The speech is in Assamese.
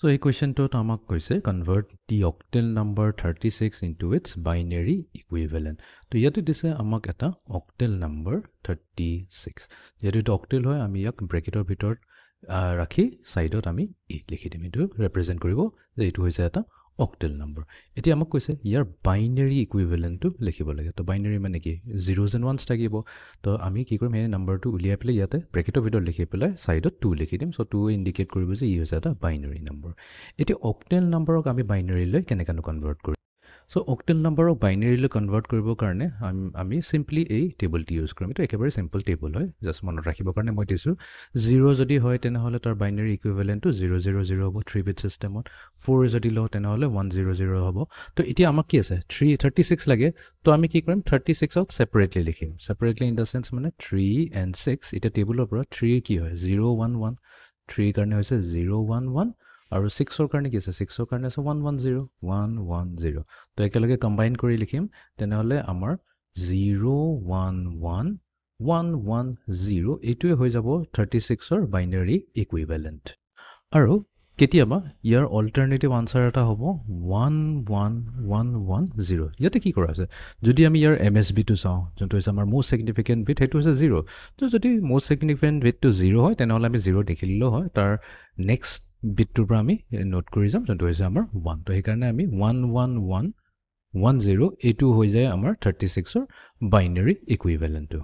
So এই questionটোত আমাক কৈছে convert the octal number 36 into its binary equivalent. তো ইয়াতে দিছে আমাক এটা octal number 36. যেহেতু এটা octal হয় আমি ইয়াক ব্ৰেকেটৰ ভিতৰত ৰাখি সাইডত আমি ই লিখি দিম এটো ৰিপ্ৰেজেন্ট কৰিব যে এটো হৈছে এটা octal number. এতিয়া আমাক কৈছে ইয়াৰ binary equivalent টো লিখিব লাগে তো binary মানে কি zeros and ones থাকিব তো আমি কি কৰিম এই নাম্বাৰটো উলিয়াই পেলাই ইয়াতে ব্ৰেকেটৰ ভিতৰত লিখি পেলাই সাইডত 2 লিখি দিম সো 2 ইন্ডিকেট কৰিব যে ই হৈছে এটা binary number. এতিয়া octal numberক আমি binary লৈ কেনেকৈ কনভাৰ্ট কৰিম So octal number of binary লৈ কনভাৰ্ট কৰিবৰ কাৰণে আমি simply এই টেবলটি ইউজ কৰিম এটো একেবাৰে সিম্পল টেবল হয় জাস্ট মনত ৰাখিবৰ কাৰণে মই দিছো 0 যদি হয় তেনেহলে তাৰ বাইনাৰি ইকুইভ্যালেন্ট টু 000 হ'ব 3 বিট সিস্টেমত 4 যদি লও তেনেহলে 100 হ'ব তো এতিয়া আমাক কি আছে 336 লাগে তো আমি কি কৰিম 36 ক সেপাৰেটলি লিখিম সেপাৰেটলি ইন দা সেন্স মানে 3 and 6 এটা টেবলৰ পৰা 3 কি হয় 011 3 কাৰণে হৈছে 011 আৰু 6 ৰ কাৰণে কি আছে 6 ৰ কাৰণে আছে 110 110 তো একেলগে কম্বাইন কৰি লিখিম তেনেহলে আমাৰ 011110 এইটোৱে হৈ যাব 36 ৰ বাইনাৰি ইকুইভ্যালেন্ট আৰু কেতিয়াবা ইয়াৰ অল্টাৰনেটিভ আনসাৰ এটা হ'ব 11110 ইয়াতে কি কৰা আছে যদি আমি ইয়াৰ এমএসবি টো চাও যোনটো হৈছে আমাৰ মোষ্ট সিগনিফিকেন্ট বিট হেতু হৈছে 0 তো যদি মোষ্ট সিগনিফিকেন্ট বিট টো 0 হয় তেনেহলে আমি 0 দেখিলেও হয় তাৰ নেক্সট বিটটোৰ পৰা আমি নোট কৰি যাম যোনটো হৈছে আমাৰ 1 তো এই কাৰণে আমি 11110 এইটো হৈ যায় আমাৰ 36 ৰ বাইনাৰি ইকুইভ্যালেন্ট টো